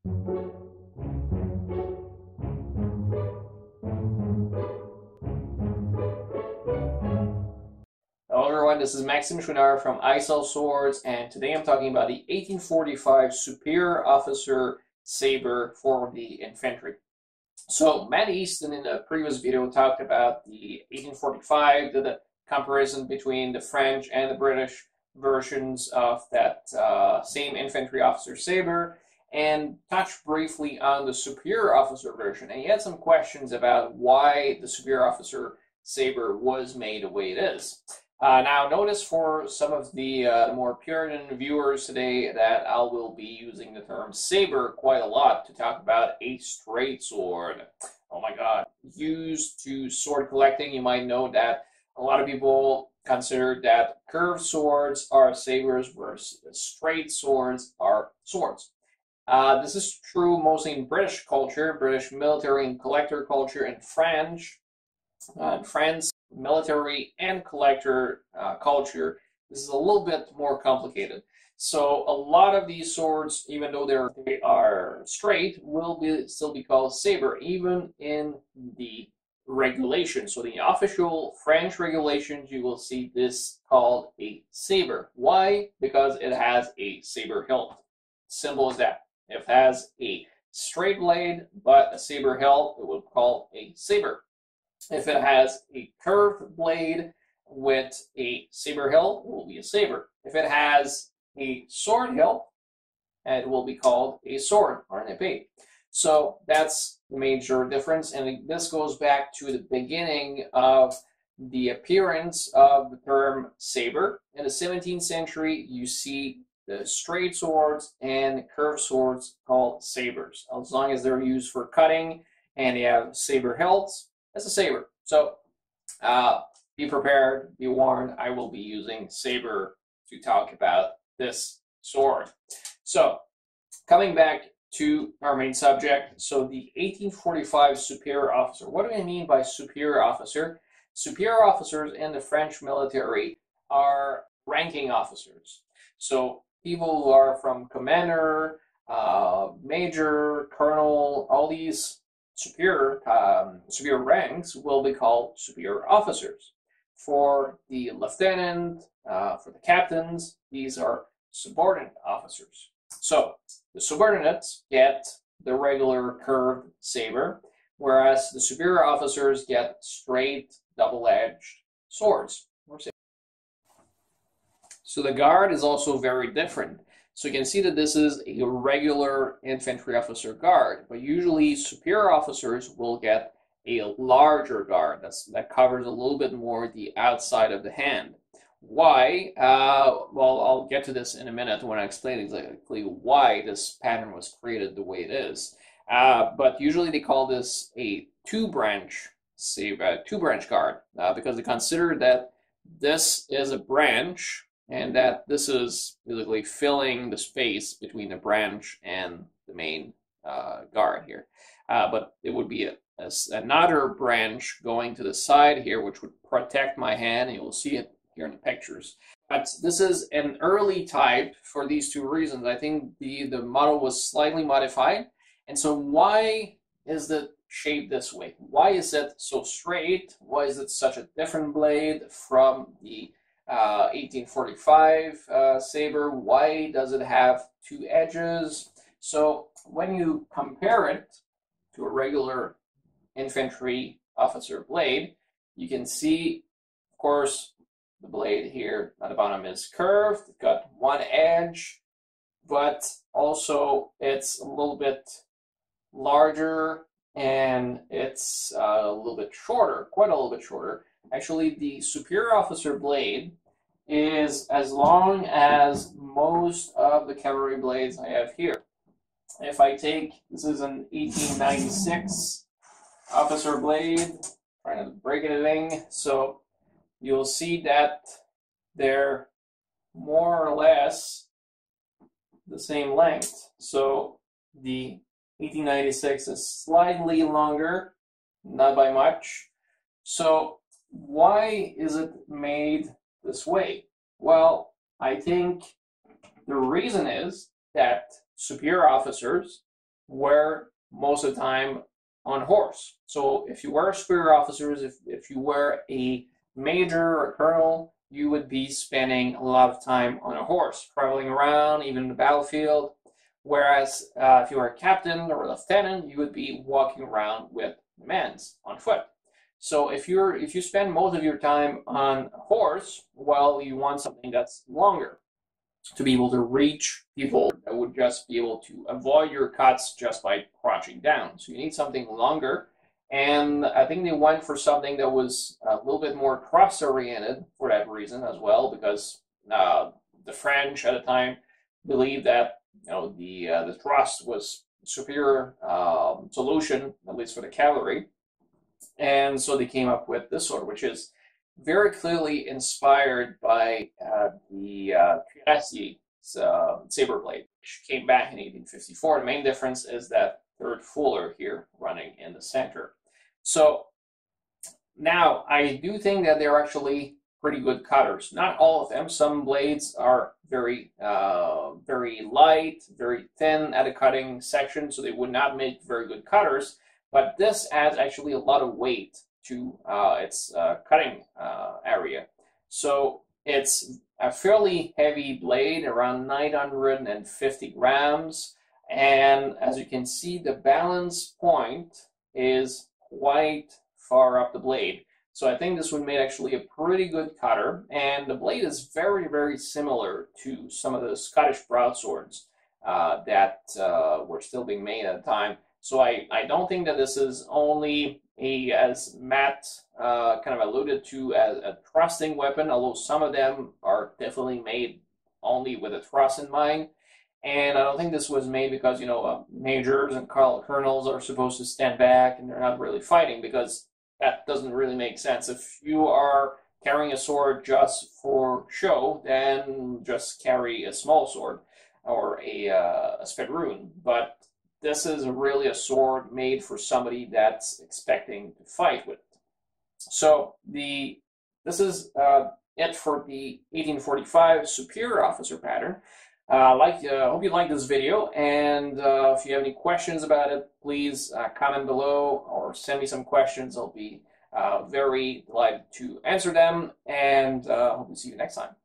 Hello everyone, this is Maxim Schwinar from I Sell Swords, and today I'm talking about the 1845 Superior Officer Sabre for the Infantry. So Matt Easton in the previous video talked about the 1845, did a comparison between the French and the British versions of that same infantry officer saber, and touched briefly on the superior officer version. And he had some questions about why the superior officer saber was made the way it is. Now, notice for some of the more Puritan viewers today that I will be using the term saber quite a lot to talk about a straight sword. Oh my God. Used to sword collecting, you might know that a lot of people consider that curved swords are sabers, whereas straight swords are swords. This is true mostly in British culture, British military and collector culture, and French. In France, military and collector culture, this is a little bit more complicated. So a lot of these swords, even though they are straight, will still be called saber, even in the regulations. So the official French regulations, you will see this called a saber. Why? Because it has a saber hilt. Simple as that. If it has a straight blade but a saber hilt, it will be called a saber. If it has a curved blade with a saber hilt, it will be a saber. If it has a sword hilt, it will be called a sword or an épée. So that's the major difference, and this goes back to the beginning of the appearance of the term saber. In the 17th century, you see the straight swords and curved swords called sabers, as long as they're used for cutting and they have saber hilts. It's a saber. So be prepared, be warned, I will be using saber to talk about this sword. So coming back to our main subject, so the 1845 superior officer. What do I mean by superior officer? Superior officers in the French military are ranking officers. So people who are from commander, major, colonel, all these superior ranks will be called superior officers. For the lieutenant, for the captains, these are subordinate officers. So the subordinates get the regular curved saber, whereas the superior officers get straight double-edged swords. So the guard is also very different. So you can see that this is a regular infantry officer guard, but usually superior officers will get a larger guard that covers a little bit more the outside of the hand. Why? Well, I'll get to this in a minute when I explain exactly why this pattern was created the way it is. But usually they call this a two-branch guard because they consider that this is a branch, and that this is basically filling the space between the branch and the main guard here. But it would be another branch going to the side here, which would protect my hand, and you'll see it here in the pictures. But this is an early type for these two reasons. I think the model was slightly modified. And so why is it shaped this way? Why is it so straight? Why is it such a different blade from the 1845 saber? Why does it have two edges? So when you compare it to a regular infantry officer blade, you can see, of course, the blade here at the bottom is curved. It's got one edge, but also it's a little bit larger and it's a little bit shorter, quite a little bit shorter. Actually, the superior officer blade is as long as most of the cavalry blades I have here. If I take, this is an 1896 officer blade, trying to break anything, so you'll see that they're more or less the same length. So the 1896 is slightly longer, not by much. So why is it made this way? Well, I think the reason is that superior officers were most of the time on horse. So if you were superior officers, if you were a major or colonel, you would be spending a lot of time on a horse, traveling around, even in the battlefield. Whereas if you were a captain or a lieutenant, you would be walking around with men on foot. So if you spend most of your time on a horse, well, you want something that's longer to be able to reach people that would just be able to avoid your cuts just by crouching down. So you need something longer. And I think they went for something that was a little bit more cross-oriented for that reason as well, because the French at the time believed that the thrust was a superior solution, at least for the cavalry. And so they came up with this sword, which is very clearly inspired by the Cuirassier saber blade, which came back in 1854. The main difference is that third fuller here running in the center. So now I do think that they're actually pretty good cutters. Not all of them. Some blades are very light, very thin at a cutting section, so they would not make very good cutters. But this adds actually a lot of weight to its cutting area. So it's a fairly heavy blade, around 950 grams. And as you can see, the balance point is quite far up the blade. So I think this would make actually a pretty good cutter. And the blade is very, very similar to some of the Scottish broadswords that were still being made at the time. So I don't think that this is only as Matt kind of alluded to, as a thrusting weapon, although some of them are definitely made only with a thrust in mind. And I don't think this was made because, majors and colonels are supposed to stand back and they're not really fighting, because that doesn't really make sense. If you are carrying a sword just for show, then just carry a small sword or a spadroon. But this is really a sword made for somebody that's expecting to fight with it. So this is it for the 1845 superior officer pattern. Hope you like this video, and if you have any questions about it, please comment below or send me some questions. I'll be very delighted to answer them, and hope to see you next time.